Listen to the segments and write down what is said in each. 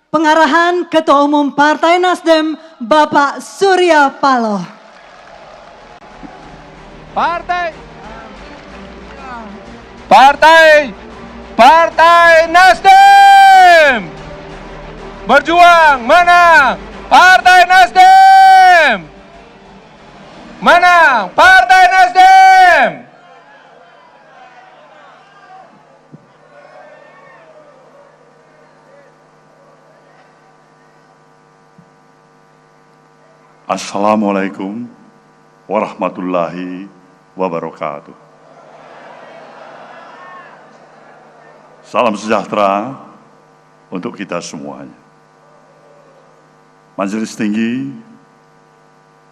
Pengarahan Ketua Umum Partai Nasdem, Bapak Surya Paloh. Partai Nasdem berjuang menang. Partai Nasdem menang. Partai Nasdem. Assalamualaikum warahmatullahi wabarakatuh. Salam sejahtera untuk kita semuanya. Majelis Tinggi,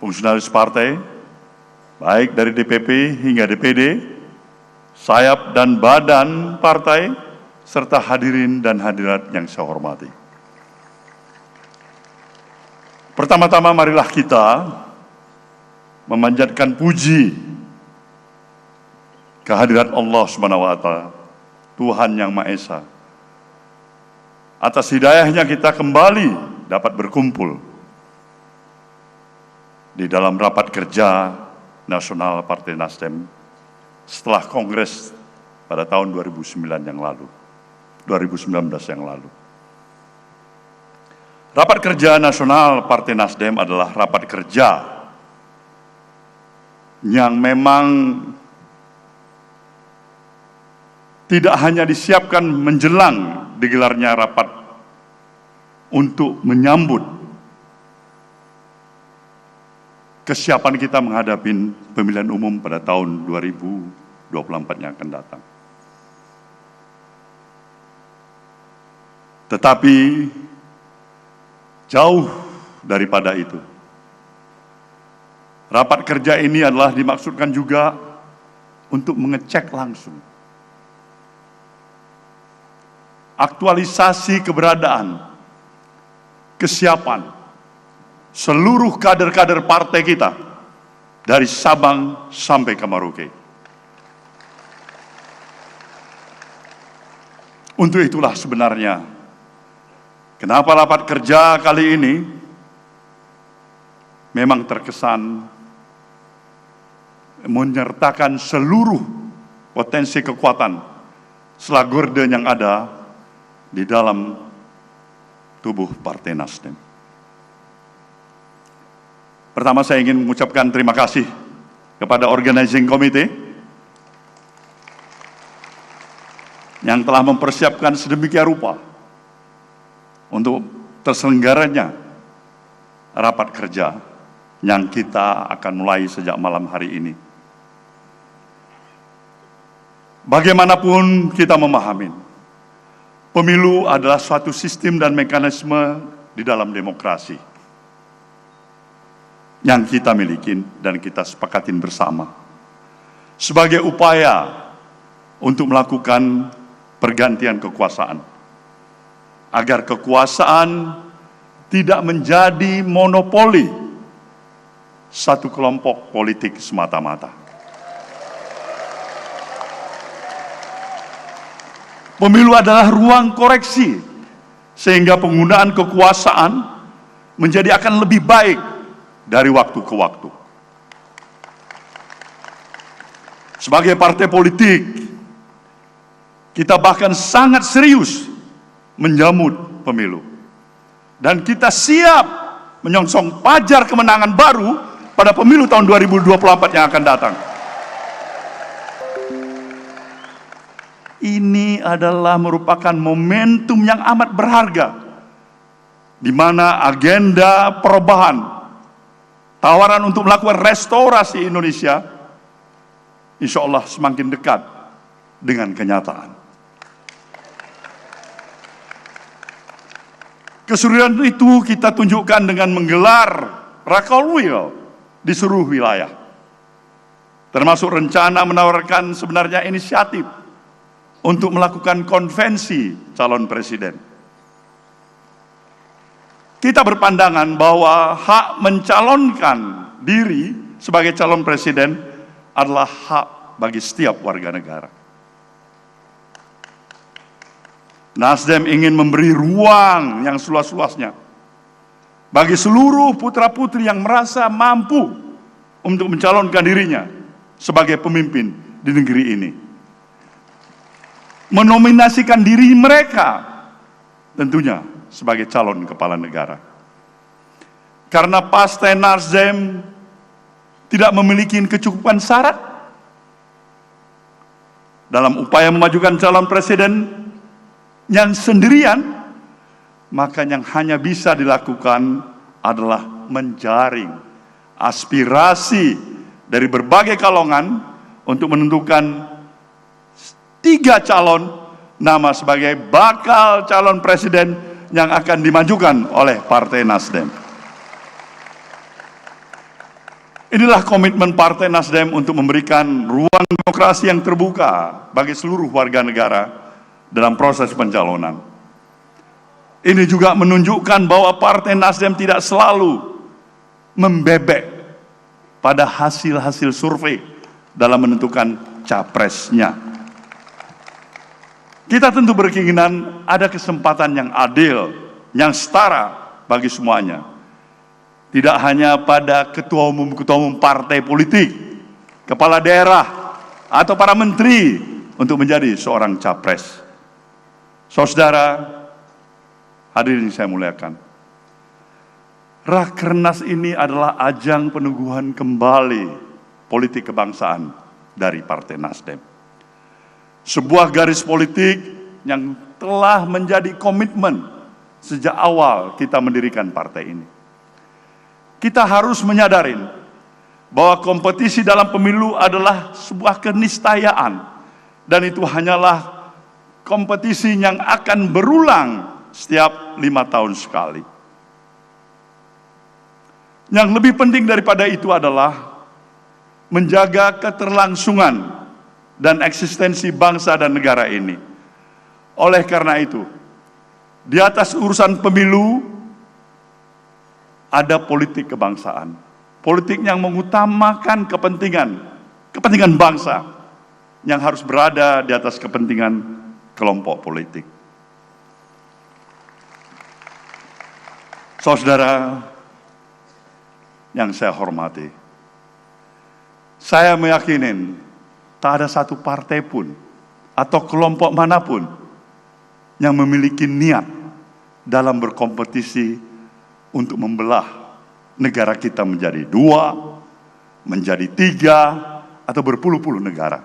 fungsionaris partai, baik dari DPP hingga DPD, sayap dan badan partai, serta hadirin dan hadirat yang saya hormati. Pertama-tama marilah kita memanjatkan puji kehadirat Allah Subhanahu wa Ta'ala, Tuhan Yang Maha Esa. Atas hidayahnya kita kembali dapat berkumpul di dalam rapat kerja nasional Partai Nasdem setelah Kongres pada tahun 2019 yang lalu. Rapat kerja nasional Partai Nasdem adalah rapat kerja yang memang tidak hanya disiapkan menjelang digelarnya rapat untuk menyambut kesiapan kita menghadapi pemilihan umum pada tahun 2024 yang akan datang. Tetapi jauh daripada itu, rapat kerja ini adalah dimaksudkan juga untuk mengecek langsung aktualisasi keberadaan, kesiapan seluruh kader-kader partai kita dari Sabang sampai ke Merauke. Untuk itulah sebenarnya kenapa rapat kerja kali ini memang terkesan menyertakan seluruh potensi kekuatan slagorden yang ada di dalam tubuh Partai Nasdem. Pertama saya ingin mengucapkan terima kasih kepada Organizing Committee yang telah mempersiapkan sedemikian rupa untuk terselenggaranya rapat kerja yang kita akan mulai sejak malam hari ini. Bagaimanapun kita memahami, pemilu adalah suatu sistem dan mekanisme di dalam demokrasi yang kita miliki dan kita sepakatin bersama sebagai upaya untuk melakukan pergantian kekuasaan, agar kekuasaan tidak menjadi monopoli satu kelompok politik semata-mata. Pemilu adalah ruang koreksi sehingga penggunaan kekuasaan menjadi akan lebih baik dari waktu ke waktu. Sebagai partai politik, kita bahkan sangat serius menyambut pemilu. Dan kita siap menyongsong fajar kemenangan baru pada pemilu tahun 2024 yang akan datang. Ini adalah merupakan momentum yang amat berharga, di mana agenda perubahan, tawaran untuk melakukan restorasi Indonesia, insya Allah semakin dekat dengan kenyataan. Keseriusan itu kita tunjukkan dengan menggelar Rakolwil di seluruh wilayah, termasuk rencana menawarkan sebenarnya inisiatif untuk melakukan konvensi calon presiden. Kita berpandangan bahwa hak mencalonkan diri sebagai calon presiden adalah hak bagi setiap warga negara. Nasdem ingin memberi ruang yang seluas-luasnya bagi seluruh putra-putri yang merasa mampu untuk mencalonkan dirinya sebagai pemimpin di negeri ini. Menominasikan diri mereka tentunya sebagai calon kepala negara. Karena Partai Nasdem tidak memiliki kecukupan syarat dalam upaya memajukan calon presiden yang sendirian, maka yang hanya bisa dilakukan adalah menjaring aspirasi dari berbagai kalangan untuk menentukan 3 calon nama sebagai bakal calon presiden yang akan dimajukan oleh Partai Nasdem. Inilah komitmen Partai Nasdem untuk memberikan ruang demokrasi yang terbuka bagi seluruh warga negara dalam proses pencalonan. Ini juga menunjukkan bahwa Partai Nasdem tidak selalu membebek pada hasil-hasil survei dalam menentukan capresnya. Kita tentu berkeinginan ada kesempatan yang adil, yang setara bagi semuanya. Tidak hanya pada ketua umum partai politik, kepala daerah, atau para menteri untuk menjadi seorang capres. Saudara, hadirin saya muliakan, Rakernas ini adalah ajang peneguhan kembali politik kebangsaan dari Partai Nasdem. Sebuah garis politik yang telah menjadi komitmen sejak awal kita mendirikan partai ini. Kita harus menyadari bahwa kompetisi dalam pemilu adalah sebuah keniscayaan, dan itu hanyalah kompetisi yang akan berulang setiap 5 tahun sekali. Yang lebih penting daripada itu adalah menjaga keterlangsungan dan eksistensi bangsa dan negara ini. Oleh karena itu, di atas urusan pemilu ada politik kebangsaan. Politik yang mengutamakan kepentingan bangsa yang harus berada di atas kepentingan kelompok politik. Saudara yang saya hormati, saya meyakini tak ada satu partai pun atau kelompok manapun yang memiliki niat dalam berkompetisi untuk membelah negara kita menjadi 2, menjadi 3, atau berpuluh-puluh negara.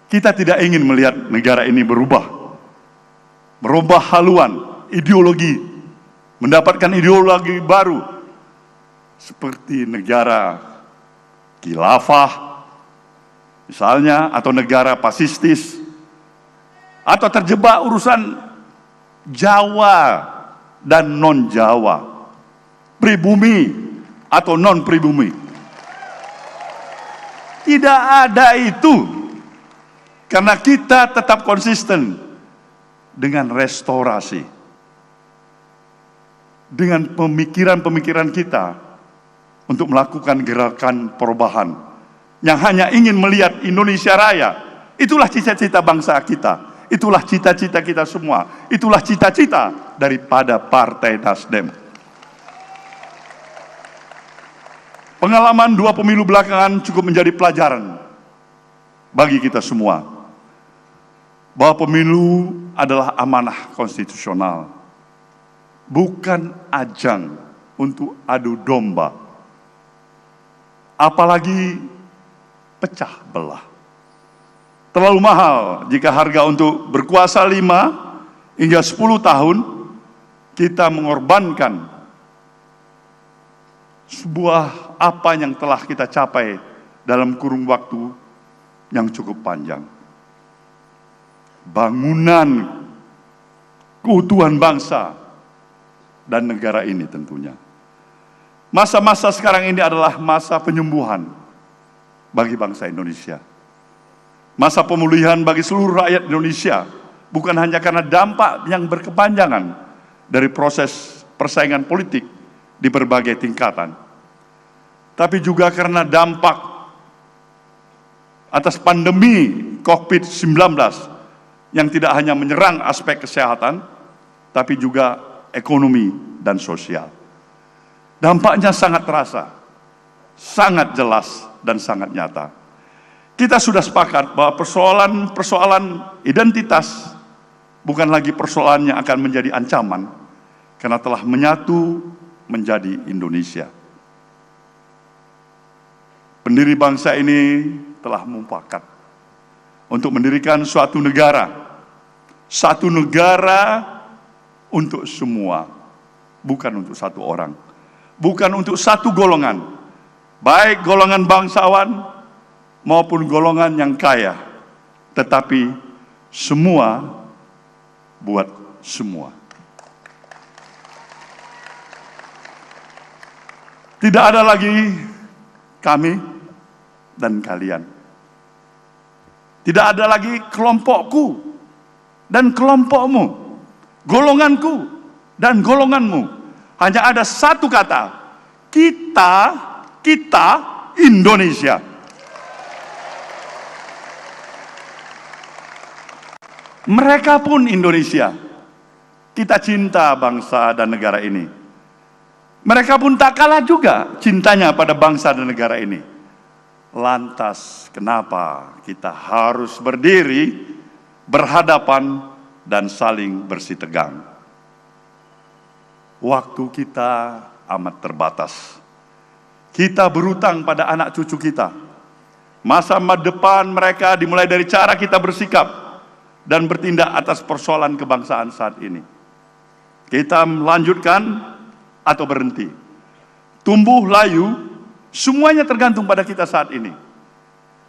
Kita tidak ingin melihat negara ini berubah haluan, ideologi, mendapatkan ideologi baru, seperti negara khilafah, misalnya, atau negara fasistis, atau terjebak urusan Jawa dan non-Jawa, pribumi atau non-pribumi. Tidak ada itu, karena kita tetap konsisten dengan restorasi, dengan pemikiran-pemikiran kita untuk melakukan gerakan perubahan yang hanya ingin melihat Indonesia Raya. Itulah cita-cita bangsa kita, itulah cita-cita kita semua, itulah cita-cita daripada Partai Nasdem. Pengalaman 2 pemilu belakangan cukup menjadi pelajaran bagi kita semua, bahwa pemilu adalah amanah konstitusional, bukan ajang untuk adu domba, apalagi pecah belah. Terlalu mahal jika harga untuk berkuasa 5 hingga 10 tahun kita mengorbankan sebuah apa yang telah kita capai dalam kurun waktu yang cukup panjang. Bangunan keutuhan bangsa dan negara ini tentunya. Masa-masa sekarang ini adalah masa penyembuhan bagi bangsa Indonesia. Masa pemulihan bagi seluruh rakyat Indonesia, bukan hanya karena dampak yang berkepanjangan dari proses persaingan politik di berbagai tingkatan, tapi juga karena dampak atas pandemi COVID-19 yang tidak hanya menyerang aspek kesehatan, tapi juga ekonomi dan sosial. Dampaknya sangat terasa, sangat jelas dan sangat nyata. Kita sudah sepakat bahwa persoalan identitas bukan lagi persoalan yang akan menjadi ancaman, karena telah menyatu menjadi Indonesia. Pendiri bangsa ini telah mufakat untuk mendirikan suatu negara untuk semua, bukan untuk satu orang, bukan untuk satu golongan, baik golongan bangsawan maupun golongan yang kaya, tetapi semua buat semua. Tidak ada lagi kami dan kalian. Tidak ada lagi kelompokku dan kelompokmu, golonganku dan golonganmu. Hanya ada satu kata, kita Indonesia. Mereka pun Indonesia. Kita cinta bangsa dan negara ini. Mereka pun tak kalah juga cintanya pada bangsa dan negara ini. Lantas kenapa kita harus berdiri, berhadapan, dan saling bersitegang? Waktu kita amat terbatas. Kita berutang pada anak cucu kita. Masa depan mereka dimulai dari cara kita bersikap dan bertindak atas persoalan kebangsaan saat ini. Kita melanjutkan atau berhenti, tumbuh layu, semuanya tergantung pada kita saat ini.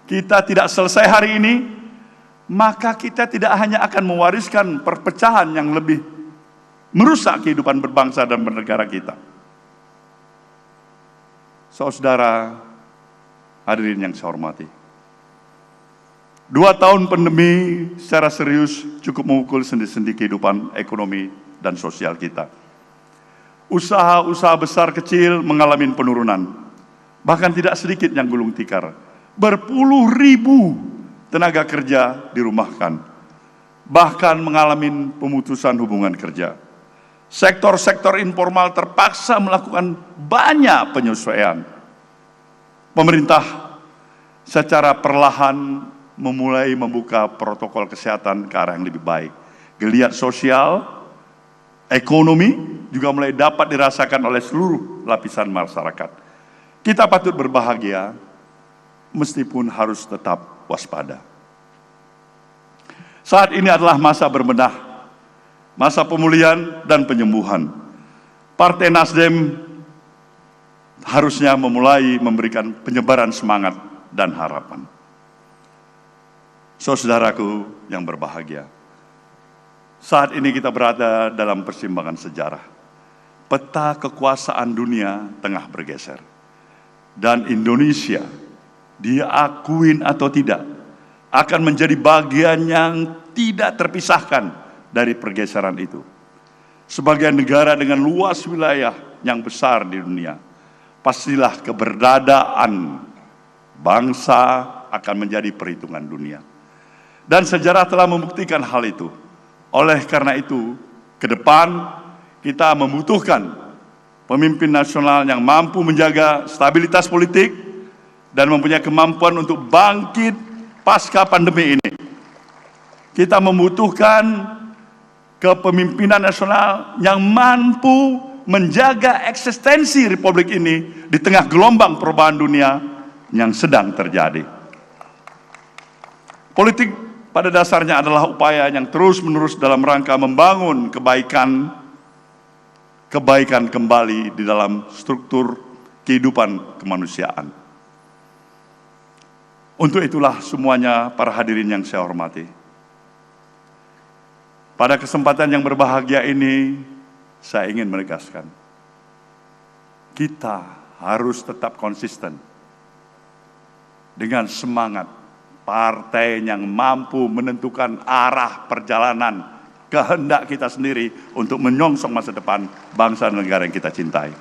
Kita tidak selesai hari ini, maka kita tidak hanya akan mewariskan perpecahan yang lebih merusak kehidupan berbangsa dan bernegara kita. Saudara hadirin yang saya hormati, 2 tahun pandemi secara serius cukup memukul sendi-sendi kehidupan ekonomi dan sosial kita. Usaha-usaha besar kecil mengalami penurunan. Bahkan tidak sedikit yang gulung tikar. Berpuluh ribu tenaga kerja dirumahkan. Bahkan mengalami pemutusan hubungan kerja. Sektor-sektor informal terpaksa melakukan banyak penyesuaian. Pemerintah secara perlahan memulai membuka protokol kesehatan ke arah yang lebih baik. Geliat sosial, ekonomi juga mulai dapat dirasakan oleh seluruh lapisan masyarakat. Kita patut berbahagia, meskipun harus tetap waspada. Saat ini adalah masa berbenah, masa pemulihan dan penyembuhan. Partai Nasdem harusnya memulai memberikan penyebaran semangat dan harapan. Saudaraku yang berbahagia, saat ini kita berada dalam persimpangan sejarah. Peta kekuasaan dunia tengah bergeser. Dan Indonesia, diakuin atau tidak, akan menjadi bagian yang tidak terpisahkan dari pergeseran itu. Sebagai negara dengan luas wilayah yang besar di dunia, pastilah keberadaan bangsa akan menjadi perhitungan dunia. Dan sejarah telah membuktikan hal itu. Oleh karena itu, ke depan kita membutuhkan pemimpin nasional yang mampu menjaga stabilitas politik dan mempunyai kemampuan untuk bangkit pasca pandemi ini. Kita membutuhkan kepemimpinan nasional yang mampu menjaga eksistensi Republik ini di tengah gelombang perubahan dunia yang sedang terjadi. Politik pada dasarnya adalah upaya yang terus-menerus dalam rangka membangun kebaikan kembali di dalam struktur kehidupan kemanusiaan. Untuk itulah semuanya para hadirin yang saya hormati. Pada kesempatan yang berbahagia ini, saya ingin menegaskan, kita harus tetap konsisten dengan semangat partai yang mampu menentukan arah perjalanan kehendak kita sendiri untuk menyongsong masa depan bangsa dan negara yang kita cintai.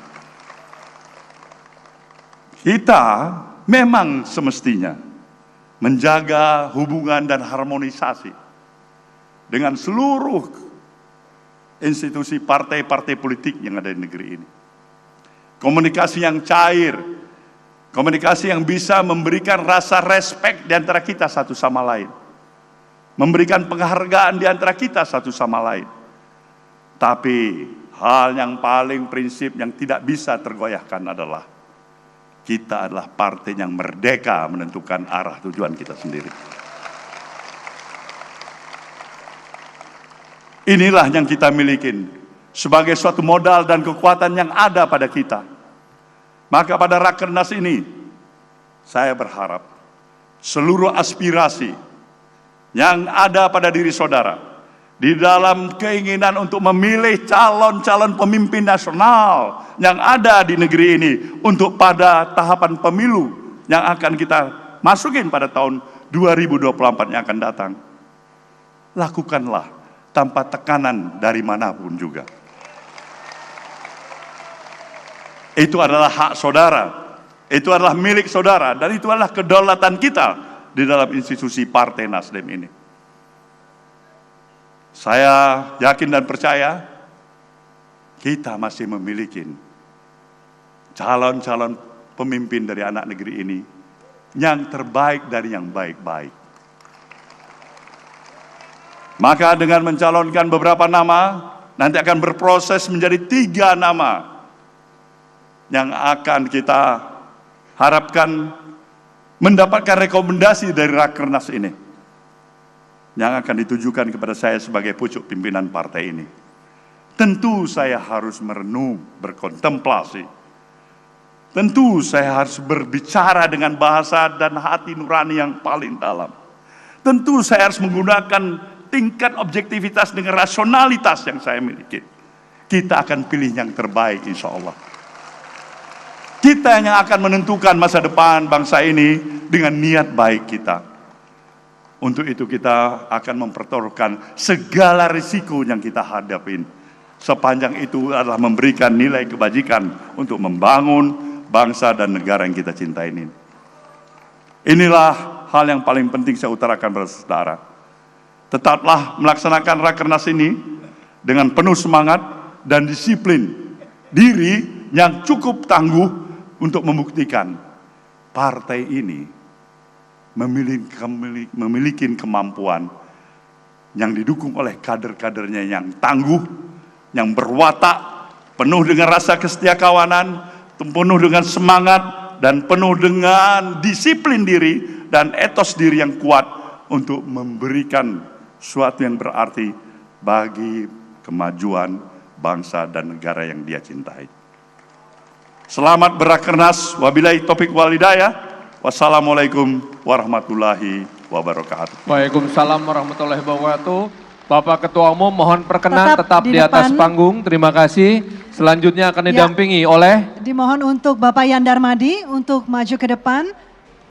Kita memang semestinya menjaga hubungan dan harmonisasi dengan seluruh institusi partai-partai politik yang ada di negeri ini. Komunikasi yang cair, komunikasi yang bisa memberikan rasa respek di antara kita satu sama lain. Memberikan penghargaan di antara kita satu sama lain. Tapi hal yang paling prinsip yang tidak bisa tergoyahkan adalah kita adalah partai yang merdeka menentukan arah tujuan kita sendiri. Inilah yang kita miliki sebagai suatu modal dan kekuatan yang ada pada kita. Maka pada Rakernas ini, saya berharap seluruh aspirasi yang ada pada diri saudara, di dalam keinginan untuk memilih calon-calon pemimpin nasional yang ada di negeri ini untuk pada tahapan pemilu yang akan kita masukin pada tahun 2024 yang akan datang. Lakukanlah tanpa tekanan dari manapun juga. Itu adalah hak saudara, itu adalah milik saudara, dan itu adalah kedaulatan kita di dalam institusi Partai Nasdem ini. Saya yakin dan percaya kita masih memiliki calon-calon pemimpin dari anak negeri ini yang terbaik dari yang baik-baik. Maka dengan mencalonkan beberapa nama, nanti akan berproses menjadi 3 nama yang akan kita harapkan mendapatkan rekomendasi dari Rakernas ini, yang akan ditujukan kepada saya sebagai pucuk pimpinan partai ini. Tentu saya harus merenung, berkontemplasi. Tentu saya harus berbicara dengan bahasa dan hati nurani yang paling dalam. Tentu saya harus menggunakan tingkat objektivitas dengan rasionalitas yang saya miliki. Kita akan pilih yang terbaik insya Allah. Kita yang akan menentukan masa depan bangsa ini dengan niat baik kita. Untuk itu kita akan mempertaruhkan segala risiko yang kita hadapin. Sepanjang itu adalah memberikan nilai kebajikan untuk membangun bangsa dan negara yang kita cintai ini. Inilah hal yang paling penting saya utarakan pada saudara. Tetaplah melaksanakan Rakernas ini dengan penuh semangat dan disiplin diri yang cukup tangguh untuk membuktikan partai ini memiliki kemampuan yang didukung oleh kader-kadernya yang tangguh, yang berwatak, penuh dengan rasa kesetiakawanan, penuh dengan semangat, dan penuh dengan disiplin diri dan etos diri yang kuat untuk memberikan suatu yang berarti bagi kemajuan bangsa dan negara yang dia cintai. Selamat berakernas, wabillahi taufiq wal hidayah. Wassalamualaikum warahmatullahi wabarakatuh. Waalaikumsalam warahmatullahi wabarakatuh. Bapak Ketua Umum mohon perkenan tetap di atas panggung. Terima kasih. Selanjutnya akan didampingi oleh... Dimohon untuk Bapak Yan Darmadi untuk maju ke depan.